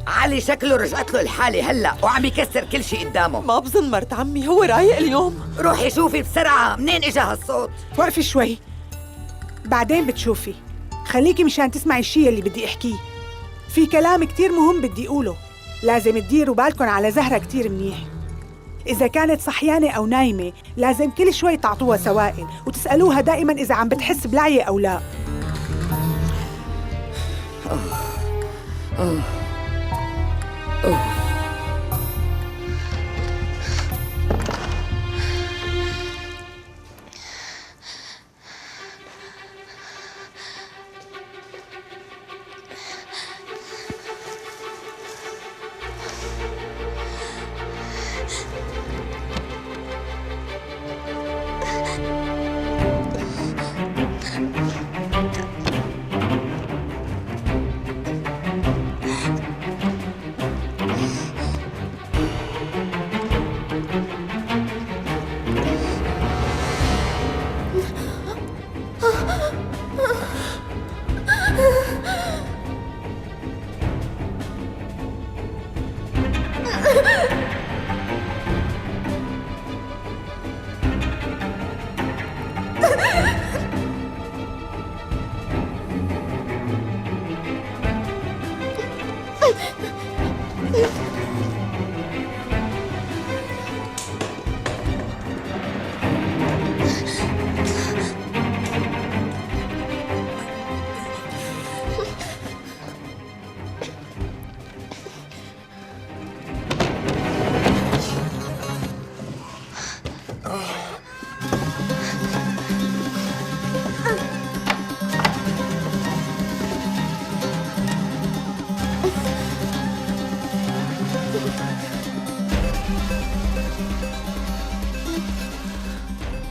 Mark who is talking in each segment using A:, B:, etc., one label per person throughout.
A: علي شكله رجعت له الحالة هلأ وعم يكسر كل شيء قدامه.
B: ما بظن مرت عمي هو رايق اليوم.
A: روحي شوفي بسرعة منين إجا هالصوت.
C: وقفي شوي بعدين بتشوفي. خليكي مشان تسمعي الشي اللي بدي احكيه. في كلام كتير مهم بدي اقوله. لازم تديروا بالكن على زهرة كتير منيح. إذا كانت صحيانة أو نايمة لازم كل شوي تعطوها سوائل وتسألوها دائما إذا عم بتحس بلعية أو لا.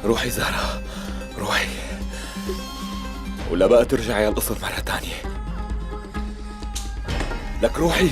D: روحي زهرة روحي، ولا بقى ترجعي على القصر مرة تانية. لك روحي.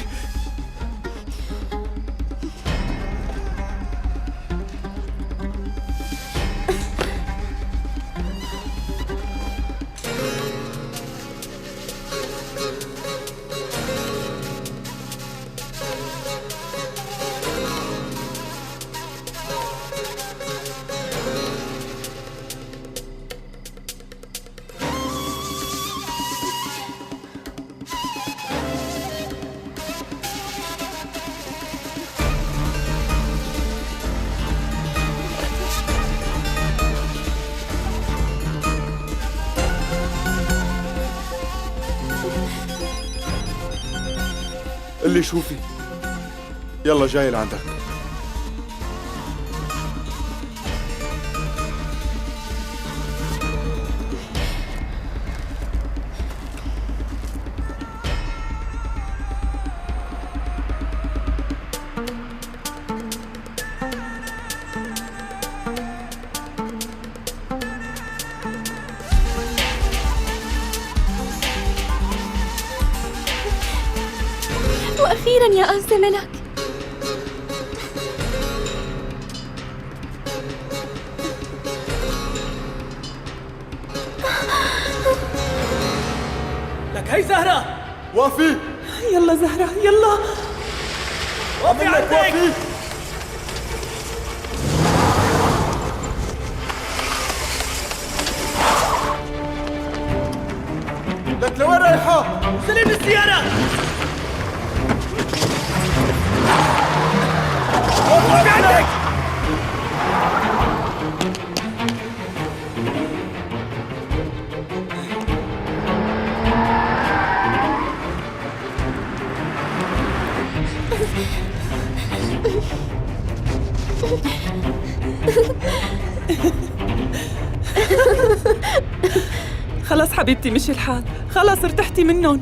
D: اللي شوفي يلا جاي لعندك.
E: وأخيراً يا أنس ملك.
B: لك هي زهرة.
D: وقفي.
B: يلا زهرة يلا.
D: وقفي عندك. وقفي. لك لوين رايحة؟
B: سلم السيارة.
D: وقفي عندك.
B: خلص حبيبتي مشي الحال، خلص ارتحتي منهم.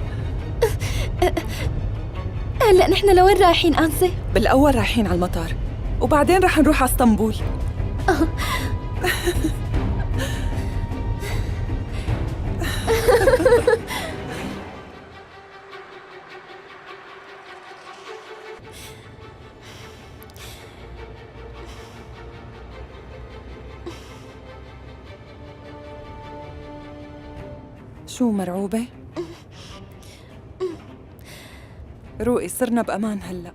E: هلأ نحن لوين رايحين أنسة؟
B: بالأول رايحين على المطار وبعدين رح نروح على اسطنبول. شو مرعوبة؟ روقي صرنا بأمان هلأ.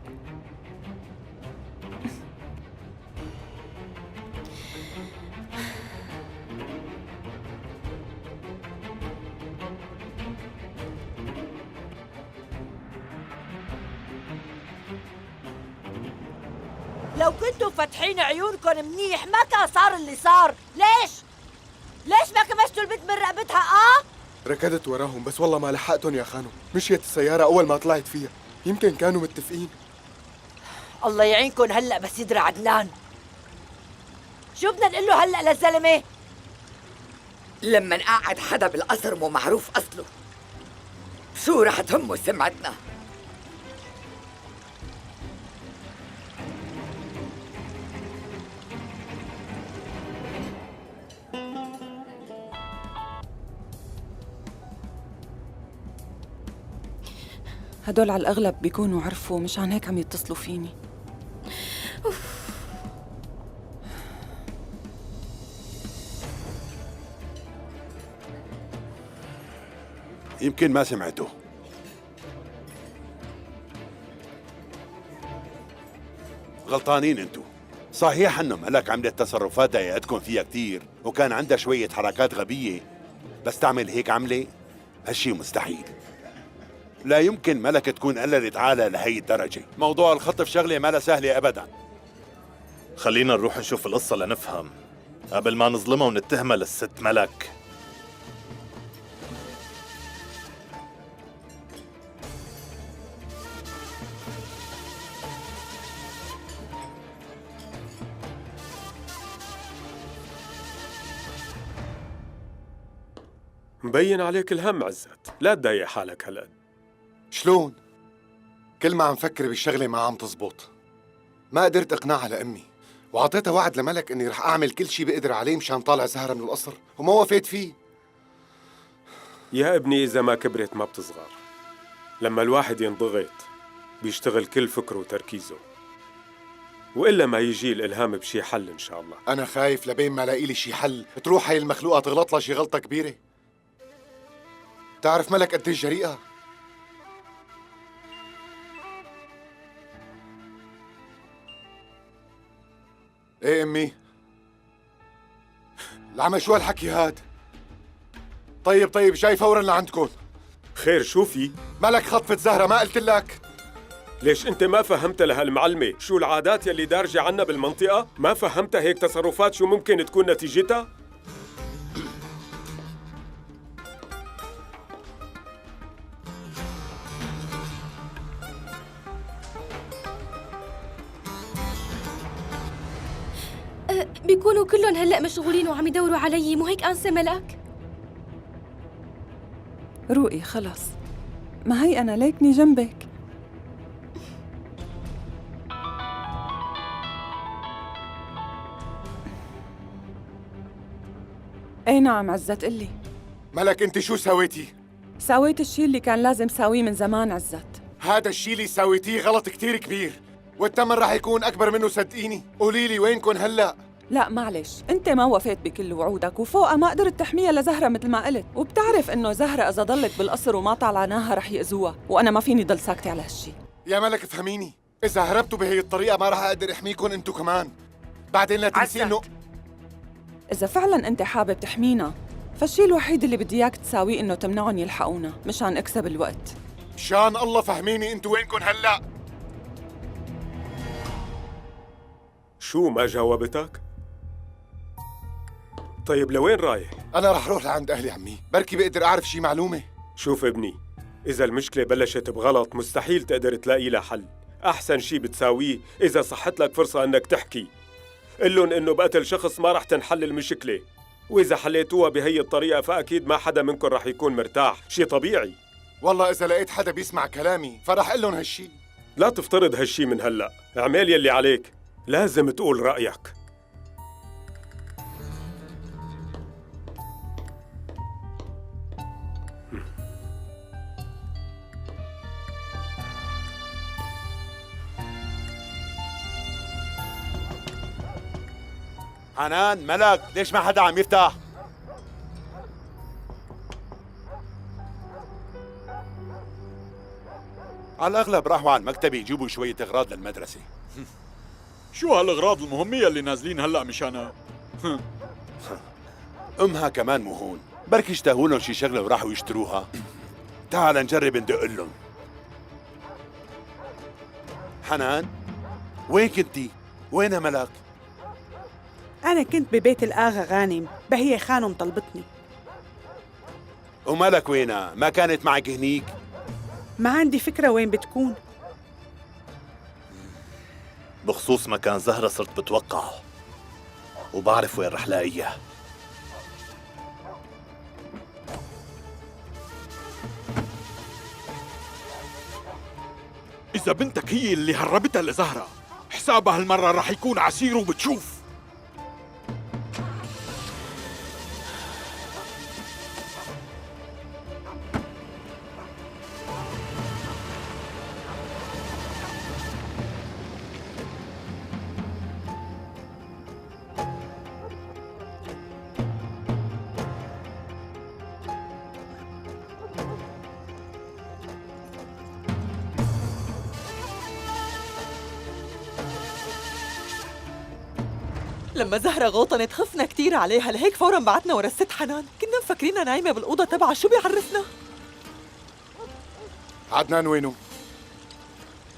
F: لو كنتوا فاتحين عيونكم منيح ما كان صار اللي صار. ليش ما كمشتوا البنت من رقبتها؟
G: ركضت وراهم بس والله ما لحقتهم يا خانو. مشيت السيارة أول ما طلعت فيها. يمكن كانوا متفقين.
F: الله يعينكم هلأ بس يدري عدنان. شو بدنا نقول له هلأ للزلمة؟
A: لما نقعد حدا بالقصر مو معروف أصله شو رح تهمه سمعتنا؟
B: هدول على الأغلب بيكونوا عرفوا، مشان هيك عم يتصلوا فيني.
H: يمكن ما سمعته. غلطانين انتو. صحيح انه ملك عملت تصرفات ضايقتكم فيها كتير وكان عندها شوية حركات غبية، بس تعمل هيك عملة هالشي مستحيل. لا يمكن ملك تكون قللت عالها لهي الدرجة. موضوع الخطف شغلة ما لها سهلة أبداً.
I: خلينا نروح نشوف القصة لنفهم قبل ما نظلمها ونتهمها للست ملك.
J: مبين عليك الهم عزت، لا تضايق حالك هالقد.
G: شلون؟ كل ما عم فكر بالشغلة ما عم تزبط. ما قدرت اقنعها لأمي وعطيتها وعد لملك اني رح اعمل كل شي بقدر عليه مشان طالع زهرة من القصر وما وفيت فيه.
J: يا ابني إذا ما كبرت ما بتصغر. لما الواحد ينضغط بيشتغل كل فكره وتركيزه، وإلا ما يجي الإلهام بشي حل إن شاء الله.
G: أنا خايف لبين ما لاقي لي شي حل تروح هاي المخلوقة تغلط لها شي غلطة كبيرة. تعرف ملك قديش جريئة؟ ايه امي؟ العمى شو هالحكي هاد؟ طيب جاي فورا لعندكم.
J: خير شو في؟
G: ملك خطفت زهرة ما قلت لك؟
J: ليش انت ما فهمت لهالمعلمة شو العادات يلي دارجة عنا بالمنطقة؟ ما فهمتها هيك تصرفات شو ممكن تكون نتيجتها؟
E: بيكونوا كلهم هلأ مشغولين وعم يدوروا علي، مو هيك أنسة ملك؟
B: روقي خلص، ما هي أنا ليكني جنبك. اي نعم عزت، قلي.
G: ملك انت شو سويتي؟
B: سويت الشي اللي كان لازم ساويه من زمان عزت.
G: هذا الشي اللي سويتيه غلط كتير كبير والثمن رح يكون أكبر منه صدقيني. قولي لي وينكن هلأ؟
B: لا معلش، انت ما وفيت بكل وعودك وفوقها ما قدرت تحميها لزهرة مثل ما قلت، وبتعرف انه زهرة اذا ضلت بالقصر وما طلعناها رح يأذوها، وانا ما فيني ضل ساكتة على هالشي.
G: يا ملك افهميني، إذا هربتوا بهي الطريقة ما رح أقدر أحميكم أنتوا كمان. بعدين لا تنسي إنه
B: إذا فعلا انت حابب تحمينا فالشي الوحيد اللي بدي اياك تساويه انه تمنعهم يلحقونا مشان اكسب الوقت.
G: مشان الله فهميني أنتوا وينكن هلأ؟
J: شو ما جاوبتك؟ طيب لوين رايح؟
G: أنا رح روح لعند أهلي عمي، بركي بقدر أعرف شي معلومة.
J: شوف ابني، إذا المشكلة بلشت بغلط مستحيل تقدر تلاقي لها حل. أحسن شي بتساويه إذا صحت لك فرصة إنك تحكي، قلن إنه بقتل شخص ما رح تنحل المشكلة، وإذا حليتوها بهي الطريقة فأكيد ما حدا منكم رح يكون مرتاح، شي طبيعي.
G: والله إذا لقيت حدا بيسمع كلامي فرح أقول لهم هالشي.
J: لا تفترض هالشي من هلأ، اعمل يلي عليك، لازم تقول رأيك.
H: حنان، ملك، ليش ما حدا عم يفتح؟ على الأغلب راحوا على المكتب يجيبوا شوية أغراض للمدرسة.
K: شو هالأغراض المهمية اللي نازلين هلأ مشانها؟
H: أمها كمان مو هون، بركي اشتهوا لهم شي شغلة وراحوا يشتروها. تعال نجرب ندق لهم. حنان، وين كنتي؟ وين ملك؟
C: أنا كنت ببيت الآغا غانم، بهي خانم طلبتني.
H: وملك وينها؟ ما كانت معك هنيك؟
C: ما عندي فكرة وين بتكون.
I: بخصوص مكان زهرة صرت بتوقعه وبعرف وين رح لاقيها.
K: إذا بنتك هي اللي هربتها لزهرة، حسابها هالمرة رح يكون عسير وبتشوف.
B: لما زهرة غوطنت خفنا كتير عليها، لهيك فورا بعتنا ورا الست حنان. كنا مفكرينها نايمة بالأوضة تبعها، شو بيعرفنا؟
G: عدنان وينه؟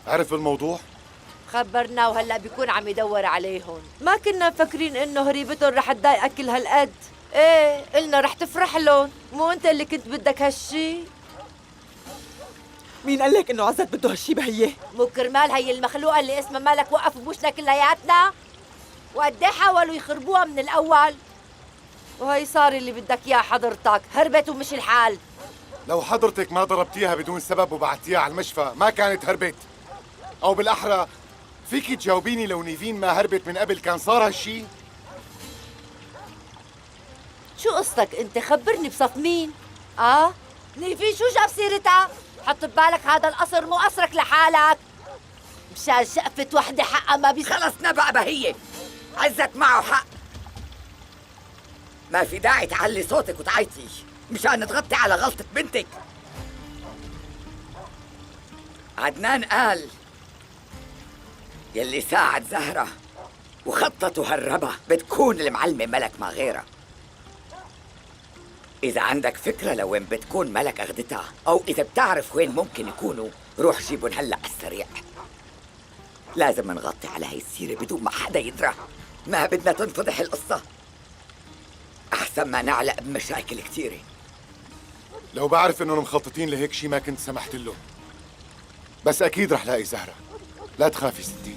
G: عرف الموضوع؟
F: خبرنا وهلا بيكون عم يدور عليهم. ما كنا مفكرين انه هريبتهم رح تضايقك كل هالقد. ايه قلنا رح تفرح لهم، مو انت اللي كنت بدك هالشي؟
B: مين قال لك إنه عزت بده هالشي بهيه؟
F: مو كرمال هي المخلوقة اللي اسمها مالك وقف بوشنا كلياتنا؟ وقد حاولوا يخربوها من الأول، وهي صار اللي بدك إياه حضرتك، هربت ومشي الحال.
G: لو حضرتك ما ضربتيها بدون سبب وبعتيها على المشفى ما كانت هربت. أو بالأحرى فيك تجاوبيني لو نيفين ما هربت من قبل كان صار هالشي؟
F: شو قصتك انت؟ خبرني بصف مين؟ نيفين شو جاب سيرتها؟ حط ببالك هذا القصر مو قصرك لحالك، مشان شقفة وحدة حقها ما بيصير.
A: خلصنا بقى بهية، عزت معه حق. ما في داعي تعلي صوتك وتعيطي مشان تغطي على غلطة بنتك. عدنان قال يلي ساعد زهرة وخطط وهربها بتكون المعلمة ملك ما غيرها. إذا عندك فكرة لوين بتكون ملك أخدتها، أو إذا بتعرف وين ممكن يكونوا، روح جيبهم هلأ على السريع. لازم نغطي على هاي السيرة بدون ما حدا يدرى، ما بدنا تنفضح القصة، أحسن ما نعلق بمشاكل كثيرة.
G: لو بعرف إنهم مخططين لهيك شي ما كنت سمحت لهم، بس أكيد رح لاقي زهرة، لا تخافي ستي.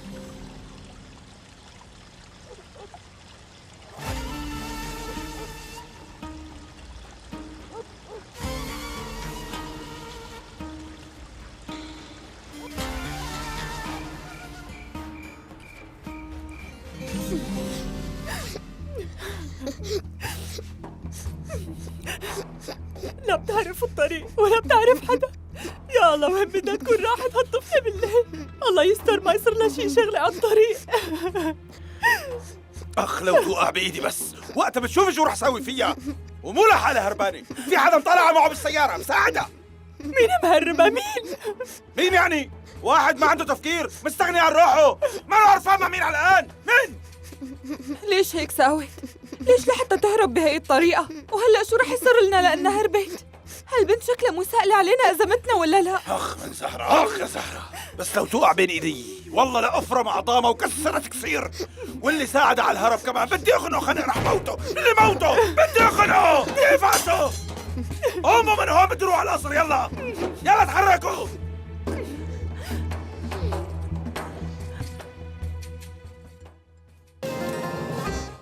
B: لا بتعرف الطريق ولا بتعرف حدا. يا الله وين بدها تكون راحت هالطفلة بالليل. الله يستر ما يصير لها شي شغلة على الطريق.
L: اخ لو توقع بايدي بس، وقتها بتشوفي شو رح سوي فيها. ومو لحالها هربانة، في حدا مطلع معه بالسيارة مساعدها.
B: مين مهربة؟ مين؟
L: مين يعني؟ واحد ما عنده تفكير، مستغني عن روحه، ما له عرفان مع مين على الآن. مين؟
B: ليش هيك ساوت؟ ليش لحتى تهرب بهي الطريقة؟ وهلأ شو رح يصير لنا لأنها هربت؟ هالبنت شكلها مسائلة علينا إذا متنا ولا لا.
L: اخ من زهرة، اخ يا زهرة، بس لو توقع بين ايدي والله لأفرم عظامها وكسرت كسير. واللي ساعد على الهرب كمان بدي اخنقه، خليني رح موته، اللي موته بدي اخنقه، كيف عسو؟ قوموا من هون بدي روح على القصر، يلا يلا تحركوا.